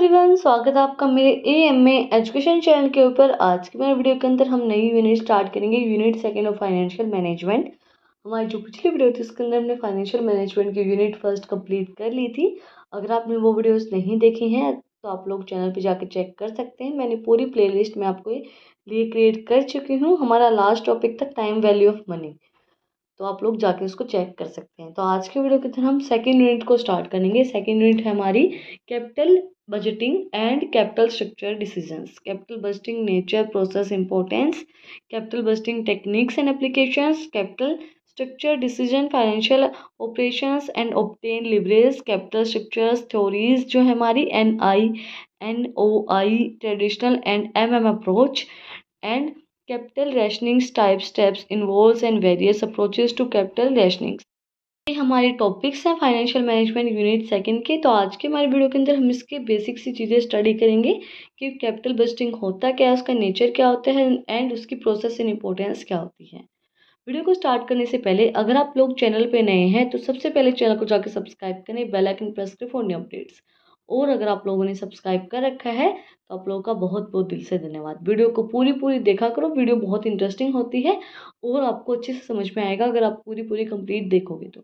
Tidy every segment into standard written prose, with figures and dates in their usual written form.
Everyone, स्वागत है आपका मेरे एएमए एजुकेशन चैनल के ऊपर। आज के मेरे वीडियो के अंदर हम नई यूनिट स्टार्ट करेंगे, unit second of financial management. हमारी जो पिछली वीडियो थी उसके अंदर हमने फाइनेंशियल मैनेजमेंट की यूनिट फर्स्ट कंप्लीट कर ली थी। अगर आपने वो वीडियोस नहीं देखी हैं तो आप लोग चैनल पर जाकर चेक कर सकते हैं। मैंने पूरी प्ले लिस्ट में आपको लिए क्रिएट कर चुकी हूँ। हमारा लास्ट टॉपिक था टाइम वैल्यू ऑफ मनी, तो आप लोग जाके उसको चेक कर सकते हैं। तो आज के वीडियो के अंदर हम सेकेंड यूनिट को स्टार्ट करेंगे। सेकेंड यूनिट है हमारी capital budgeting and capital structure decisions. Capital budgeting nature, process, importance, capital budgeting techniques and applications, capital structure decision, financial operations and obtain leverage, capital structures theories जो है हमारी NI, NOI, traditional and MM approach, and capital rationings type steps involves and various approaches to capital rationings। ये हमारे topics हैं financial management unit second के। तो आज के हमारे वीडियो के अंदर हम इसके बेसिक सी चीज़ें स्टडी करेंगे कि कैपिटल बजटिंग होता क्या है, उसका नेचर क्या होता है एंड उसकी प्रोसेस एंड इंपॉर्टेंस क्या होती है। वीडियो को स्टार्ट करने से पहले अगर आप लोग चैनल पे नए हैं तो सबसे पहले चैनल को जाकर सब्सक्राइब करें, बेल आइकन प्रेस करें फॉर न्यू अपडेट्स। और अगर आप लोगों ने सब्सक्राइब कर रखा है तो आप लोगों का बहुत बहुत दिल से धन्यवाद। वीडियो को पूरी देखा करो, वीडियो बहुत इंटरेस्टिंग होती है और आपको अच्छे से समझ में आएगा अगर आप पूरी कंप्लीट देखोगे तो।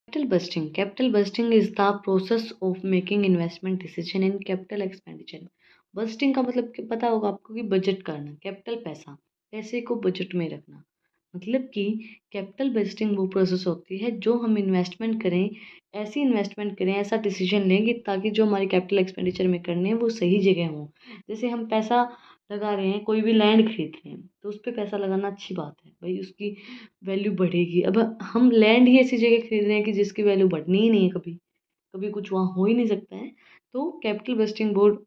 Capital budgeting is the process of making investment decision in capital expenditure. Budgeting का मतलब पता होगा आपको कि बजट करना, कैपिटल पैसे को बजट में रखना। मतलब कि कैपिटल बजटिंग वो प्रोसेस होती है जो हम इन्वेस्टमेंट करें, ऐसी इन्वेस्टमेंट करें, ऐसा डिसीजन लेंगे ताकि जो हमारे कैपिटल एक्सपेंडिचर में करने हैं वो सही जगह हों। जैसे हम पैसा लगा रहे हैं, कोई भी लैंड खरीद रहे हैं तो उस पर पैसा लगाना अच्छी बात है भाई, उसकी वैल्यू बढ़ेगी। अब हम लैंड ही ऐसी जगह खरीद रहे हैं कि जिसकी वैल्यू बढ़नी ही नहीं है, कभी कभी कुछ वहाँ हो ही नहीं सकता है। तो कैपिटल बजटिंग बोर्ड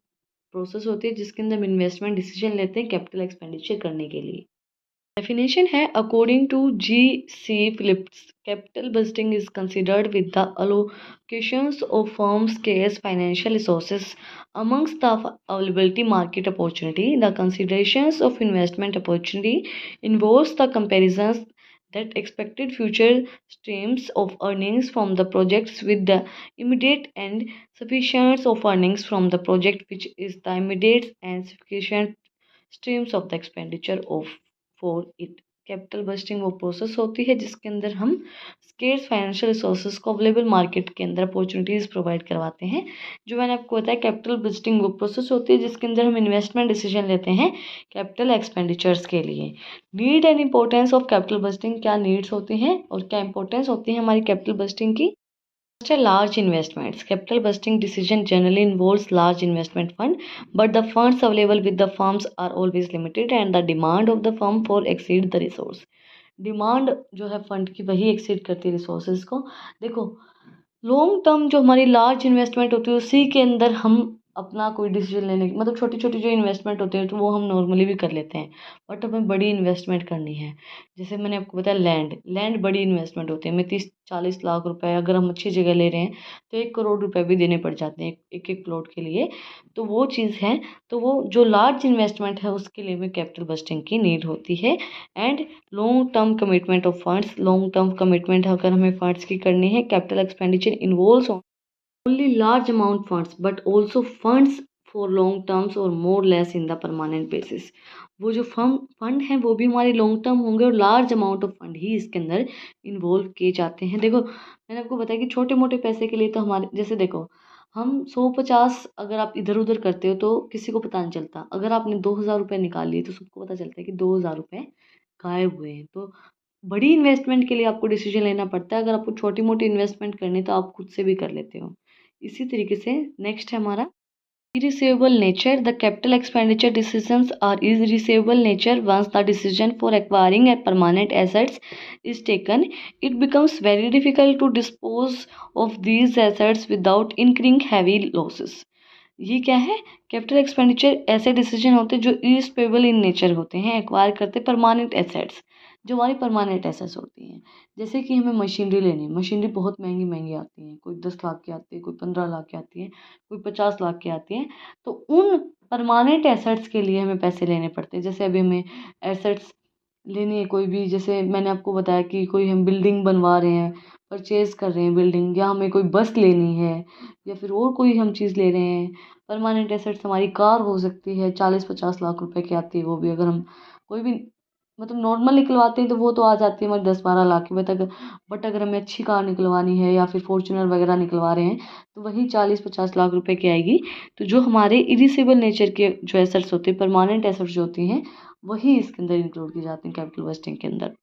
प्रोसेस होती है जिसके अंदर हम इन्वेस्टमेंट डिसीजन लेते हैं कैपिटल एक्सपेंडिचर करने के लिए। Definition है according to G.C. Phillips, capital budgeting is considered with the allocations of firm's scarce financial resources amongst the availability market opportunity. The considerations of investment opportunity involves the comparisons that expected future streams of earnings from the projects with the immediate and sufficient of earnings from the project which is the immediate and sufficient streams of the expenditure of for it. Capital budgeting वो process होती है जिसके अंदर हम scarce financial resources को available market के अंदर opportunities provide करवाते हैं। जो मैंने आपको बताया कैपिटल बजटिंग वो प्रोसेस होती है जिसके अंदर हम इन्वेस्टमेंट डिसीजन लेते हैं कैपिटल एक्सपेंडिचर्स के लिए। Need and importance of capital budgeting, क्या नीड्स होती हैं और क्या इंपॉर्टेंस होती है हमारी कैपिटल बजटिंग की। Large investments. Capital busting decision generally involves large investment fund, but the funds available with the firms are always limited and the demand of the firm for exceed the resource. Demand जो है fund की वही exceed करती है resources को। देखो, long term जो हमारी लार्ज इन्वेस्टमेंट होती है उसी के अंदर हम अपना कोई डिसीजन लेने की, मतलब छोटी छोटी जो इन्वेस्टमेंट होती है तो वो हम नॉर्मली भी कर लेते हैं, बट हमें बड़ी इन्वेस्टमेंट करनी है। जैसे मैंने आपको बताया लैंड बड़ी इन्वेस्टमेंट होती है। हमें 30-40 लाख रुपए अगर हम अच्छी जगह ले रहे हैं तो 1 करोड़ रुपए भी देने पड़ जाते हैं एक एक प्लॉट के लिए। तो वो चीज़ है, तो वो जो लार्ज इन्वेस्टमेंट है उसके लिए भी कैपिटल बस्टिंग की नीड होती है। And long term commitment of funds, long term commitment अगर हमें फंड्स की करनी है, capital expenditure involves only large amount funds but also funds for long terms or more less in the permanent basis। वो जो fund हैं वो भी हमारे लॉन्ग टर्म होंगे और लार्ज अमाउंट ऑफ फंड ही इसके अंदर इन्वॉल्व किए जाते हैं। देखो, मैंने आपको बताया कि छोटे मोटे पैसे के लिए तो हमारे, जैसे देखो, हम 150 अगर आप इधर उधर करते हो तो किसी को पता नहीं चलता। अगर आपने 2000 रुपये निकाल लिए तो सबको पता चलता है कि 2000 रुपये गायब हुए हैं। तो बड़ी इन्वेस्टमेंट के लिए आपको डिसीजन लेना पड़ता है। अगर आपको छोटी मोटी इन्वेस्टमेंट करनी तो आप खुद से भी कर लेते हो। इसी तरीके से नेक्स्ट है हमारा irreversible nature। The capital expenditure decisions are irreversible nature once the decision for acquiring a permanent assets is taken, it becomes very difficult to dispose of these assets without incurring heavy losses। ये क्या है, capital expenditure ऐसे decision होते हैं जो इरिस्पेबल in nature होते हैं, acquire करते परमानेंट एसेट्स, जो हमारी परमानेंट एसेट्स होती हैं। जैसे कि हमें मशीनरी लेनी है, मशीनरी बहुत महंगी महंगी आती है, कोई 10 लाख की आती है, कोई 15 लाख की आती है, कोई 50 लाख की आती है। तो उन परमानेंट एसेट्स के लिए हमें पैसे लेने पड़ते हैं। जैसे अभी हमें एसेट्स लेनी है कोई भी, जैसे मैंने आपको बताया कि कोई हम बिल्डिंग बनवा रहे हैं, परचेज कर रहे हैं बिल्डिंग, या हमें कोई बस लेनी है या फिर और कोई हम चीज़ ले रहे हैं, परमानेंट एसेट्स हमारी कार हो सकती है, 40-50 लाख रुपए की आती है वो भी, अगर हम कोई भी मतलब नॉर्मल निकलवाते हैं तो वो तो आ जाती है हमारी 10-12 लाख में तक। बट अगर हमें अच्छी कार निकलवानी है या फिर फॉर्च्यूनर वगैरह निकलवा रहे हैं तो वही 40-50 लाख रुपए की आएगी। तो जो हमारे इरिसेबल नेचर के जो एसेट्स होते हैं, परमानेंट एसेट्स जो होती हैं, वही इसके अंदर इंक्लूड की जाती हैं कैपिटल बस्टिंग के अंदर।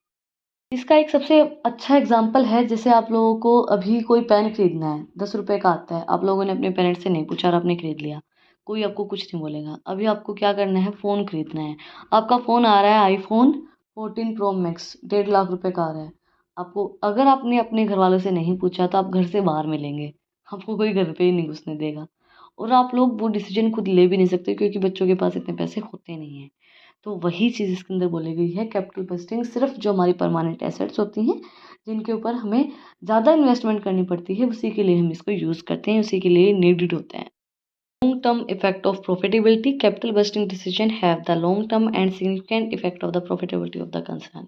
इसका एक सबसे अच्छा एग्जाम्पल है, जैसे आप लोगों को अभी कोई पेन खरीदना है, 10 रुपए का आता है, आप लोगों ने अपने पेरेंट्स से नहीं पूछा और आपने खरीद लिया, कोई आपको कुछ नहीं बोलेगा। अभी आपको क्या करना है, फ़ोन खरीदना है, आपका फ़ोन आ रहा है आईफोन 14 प्रो मैक्स, 1.5 लाख रुपए का आ रहा है। आपको अगर आपने अपने घर वालों से नहीं पूछा तो आप घर से बाहर मिलेंगे, आपको कोई घर पे ही नहीं घुसने देगा। और आप लोग वो डिसीजन खुद ले भी नहीं सकते क्योंकि बच्चों के पास इतने पैसे होते नहीं हैं। तो वही चीज़ इसके अंदर बोली गई है, कैपिटल बस्टिंग सिर्फ जो हमारी परमानेंट एसेट्स होती हैं जिनके ऊपर हमें ज़्यादा इन्वेस्टमेंट करनी पड़ती है, उसी के लिए हम इसको यूज़ करते हैं, उसी के लिए नीडेड होता है। Long term effect of profitability, capital budgeting decision have the long term and significant effect of the profitability of the concern.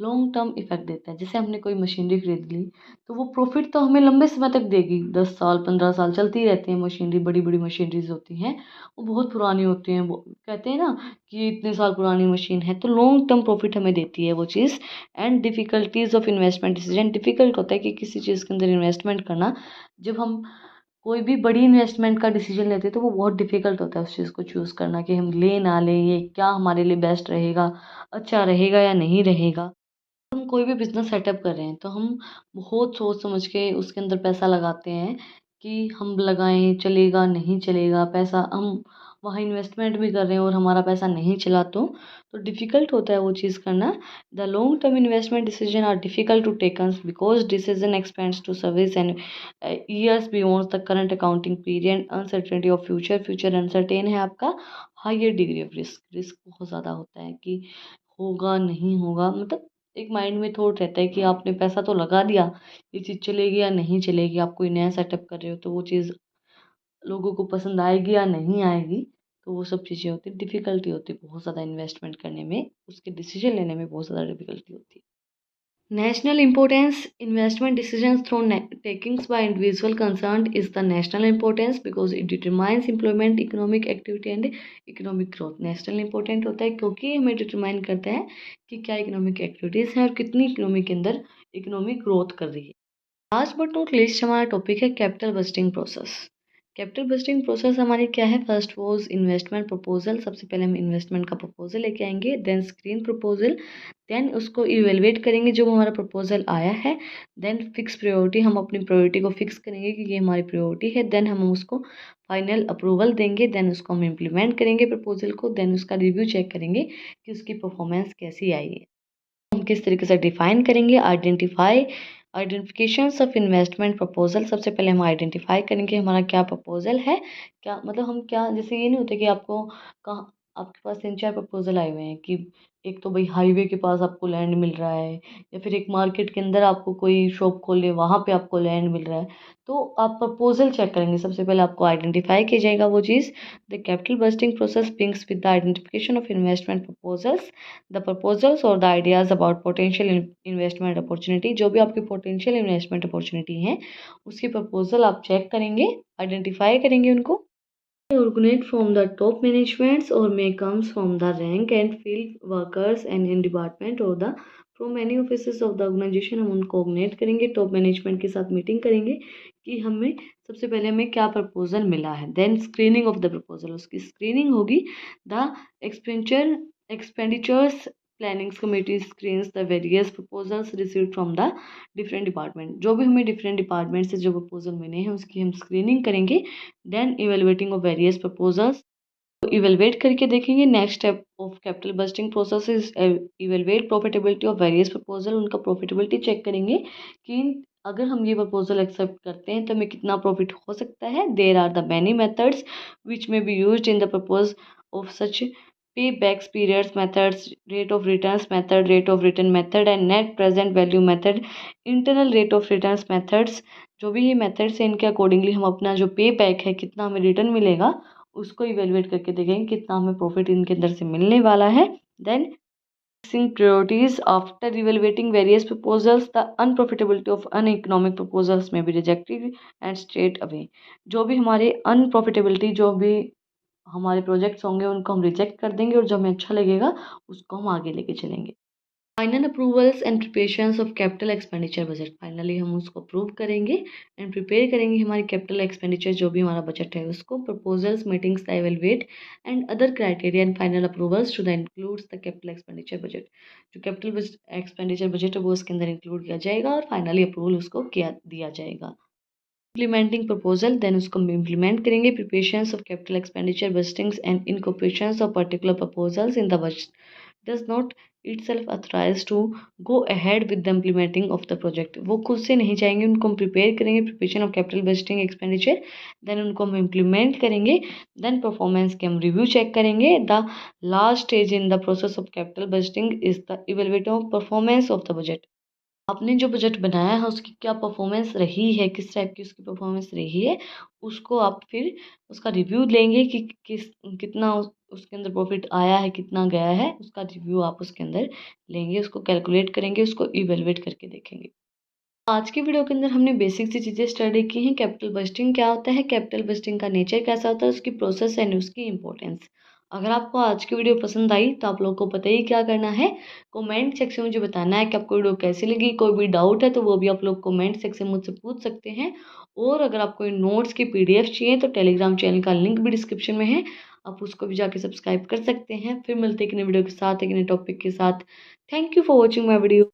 Long term effect देता है, जैसे हमने कोई मशीनरी खरीद ली तो वो प्रॉफिट तो हमें लंबे समय तक देगी, 10 साल 15 साल चलती रहती है मशीनरी, बड़ी बड़ी मशीनरीज होती हैं, वो बहुत पुरानी होती हैं, वो कहते हैं ना कि इतने साल पुरानी मशीन है, तो लॉन्ग टर्म प्रॉफिट हमें देती है वो चीज़। And difficulties of investment decision, difficult होता है कि किसी चीज़ के अंदर इन्वेस्टमेंट करना, जब हम कोई भी बड़ी इन्वेस्टमेंट का डिसीजन लेते हैं तो वो बहुत डिफ़िकल्ट होता है उस चीज़ को चूज़ करना कि हम लें ना लें, ये क्या हमारे लिए बेस्ट रहेगा, अच्छा रहेगा या नहीं रहेगा। हम कोई भी बिज़नेस सेटअप कर रहे हैं तो हम बहुत सोच समझ के उसके अंदर पैसा लगाते हैं कि हम लगाएँ, चलेगा, नहीं चलेगा, पैसा हम वहाँ इन्वेस्टमेंट भी कर रहे हैं और हमारा पैसा नहीं चला तो डिफ़िकल्ट होता है वो चीज़ करना। The long term investment decision are difficult to taken because decision expends to service and years beyond the current accounting period, uncertainty of future, future uncertain है आपका, higher degree of risk, risk बहुत ज़्यादा होता है कि होगा, नहीं होगा, मतलब एक माइंड में थॉट रहता है कि आपने पैसा तो लगा दिया, ये चीज़ चलेगी या नहीं चलेगी, आप कोई नया सेटअप कर रहे हो तो वो चीज़ लोगों को पसंद आएगी या नहीं आएगी, तो वो सब चीज़ें होती हैं, डिफ़िकल्टी होती है बहुत ज़्यादा इन्वेस्टमेंट करने में, उसके डिसीजन लेने में बहुत ज़्यादा डिफ़िकल्टी होती है। National importance investment decisions through takings by individual concerned is the national importance because it determines employment, economic activity and economic growth. National important होता है क्योंकि हमें डिटरमाइन करता है कि क्या इकोनॉमिक एक्टिविटीज़ हैं और कितनी इकोनॉमी के अंदर इकोनॉमिक ग्रोथ कर रही है। लास्ट बट नॉट लीस्ट हमारा टॉपिक है capital budgeting process. Capital budgeting process हमारी क्या है, फर्स्ट वॉज इन्वेस्टमेंट प्रपोजल, सबसे पहले हम इन्वेस्टमेंट का प्रपोजल लेके आएंगे, देन स्क्रीन प्रपोजल, देन उसको इवेलुएट करेंगे जो हमारा प्रपोजल आया है, देन फिक्स प्रायोरिटी, हम अपनी प्रायोरिटी को फिक्स करेंगे कि ये हमारी प्रायोरिटी है, देन हम उसको फाइनल अप्रूवल देंगे, देन उसको हम इम्प्लीमेंट करेंगे प्रपोजल को, देन उसका रिव्यू चेक करेंगे कि उसकी परफॉर्मेंस कैसी आई है। हम किस तरीके से डिफाइन करेंगे, आइडेंटिफिकेशंस ऑफ इन्वेस्टमेंट प्रपोजल, सबसे पहले हम आइडेंटिफाई करेंगे हमारा क्या प्रपोजल है, क्या मतलब हम क्या, जैसे ये नहीं होता कि आपको कहाँ आपके पास 3-4 प्रपोजल आए हुए हैं कि एक तो भाई हाईवे के पास आपको लैंड मिल रहा है या फिर एक मार्केट के अंदर आपको कोई शॉप खोले वहाँ पे आपको लैंड मिल रहा है, तो आप प्रपोजल चेक करेंगे, सबसे पहले आपको आइडेंटिफाई किया जाएगा वो चीज़। The capital budgeting process begins with the identification of investment proposals, the proposals और the ideas about potential investment opportunity, जो भी आपकी पोटेंशियल इन्वेस्टमेंट अपॉर्चुनिटी है उसकी प्रपोजल आप चेक करेंगे, आइडेंटिफाई करेंगे उनको। Originate from the top managements or may comes from the rank and field workers and in department or the from any offices of the organization, हम उनको coordinate करेंगे, top management के साथ meeting करेंगे कि हमें सबसे पहले हमें क्या प्रपोजल मिला है, then screening of the proposal, उसकी स्क्रीनिंग होगी, the expenditures planning committee screens the various proposals received from the different department, जो भी हमें डिफरेंट डिपार्टमेंट से जो प्रपोजल मिले हैं उसकी हम स्क्रीनिंग करेंगे, then evaluating of various proposals, evaluate करके देखेंगे। Next step of capital budgeting process is evaluate profitability of various proposal, उनका प्रॉफिटेबिलिटी चेक करेंगे कि अगर हम ये प्रपोजल एक्सेप्ट करते हैं तो हमें कितना प्रॉफिट हो सकता है। There are the many methods which may be used in the propose of such pay backs periods methods, rate of returns method, rate of return method and net present value method, internal rate of returns methods, जो भी ये methods हैं इनके accordingly हम अपना जो पे back है कितना हमें रिटर्न मिलेगा उसको इवेलुएट करके देखेंगे कितना हमें प्रॉफिट इनके अंदर से मिलने वाला है। Then Fixing priorities after evaluating various proposals, the unprofitability of uneconomic proposals may be rejected and straight away. जो भी हमारे अनप्रॉफिटेबिलिटी, जो भी हमारे प्रोजेक्ट्स होंगे उनको हम रिजेक्ट कर देंगे और जो हमें अच्छा लगेगा उसको हम आगे लेके चलेंगे। Final approvals and preparations of capital expenditure budget, finally हम उसको अप्रूव करेंगे एंड प्रिपेयर करेंगे हमारी कैपिटल एक्सपेंडिचर जो भी हमारा बजट है उसको। Proposals meetings the evaluate and other criteria and final approvals to the includes the capital expenditure budget, जो कैपिटल एक्सपेंडिचर बजट है वो उसके अंदर इंक्लूड किया जाएगा और फाइनली अप्रूवल उसको दिया जाएगा। इम्प्लीमेंटिंग प्रपोजल, देन उसको हम इम्प्लीमेंट करेंगे। Preparations of capital expenditure budgetings and incorporations of particular proposals in the budget does not itself authorized to go ahead with the implementing of the project। वो खुद से नहीं जाएंगे, उनको हम प्रिपेयर करेंगे। Preparation of capital budgeting expenditure, then उनको हम इम्प्लीमेंट करेंगे, देन परफॉर्मेंस के हम रिव्यू चेक करेंगे। The last stage in the process of capital budgeting is the evaluate of performance of the budget. आपने जो बजट बनाया है उसकी क्या परफॉर्मेंस रही है, किस टाइप की उसकी परफॉर्मेंस रही है, उसको आप फिर उसका रिव्यू लेंगे कि कितना उसके अंदर प्रॉफिट आया है, कितना गया है, उसका रिव्यू आप उसके अंदर लेंगे, उसको कैलकुलेट करेंगे, उसको इवेलुएट करके देखेंगे। आज की वीडियो के अंदर हमने बेसिक सी चीज़ें स्टडी की हैं। कैपिटल बजटिंग क्या होता है, कैपिटल बजटिंग का नेचर कैसा होता है, उसकी प्रोसेस एंड उसकी इंपॉर्टेंस। अगर आपको आज की वीडियो पसंद आई तो आप लोगों को पता ही क्या करना है, कमेंट सेक्शन में मुझे बताना है कि आपको वीडियो कैसी लगी। कोई भी डाउट है तो वो भी आप लोग कमेंट सेक्शन में मुझसे पूछ सकते हैं। और अगर आपको नोट्स की PDF चाहिए तो टेलीग्राम चैनल का लिंक भी डिस्क्रिप्शन में है, आप उसको भी जाके सब्सक्राइब कर सकते हैं। फिर मिलते हैं एक नई वीडियो के साथ, एक नए टॉपिक के साथ। Thank you for watching my video.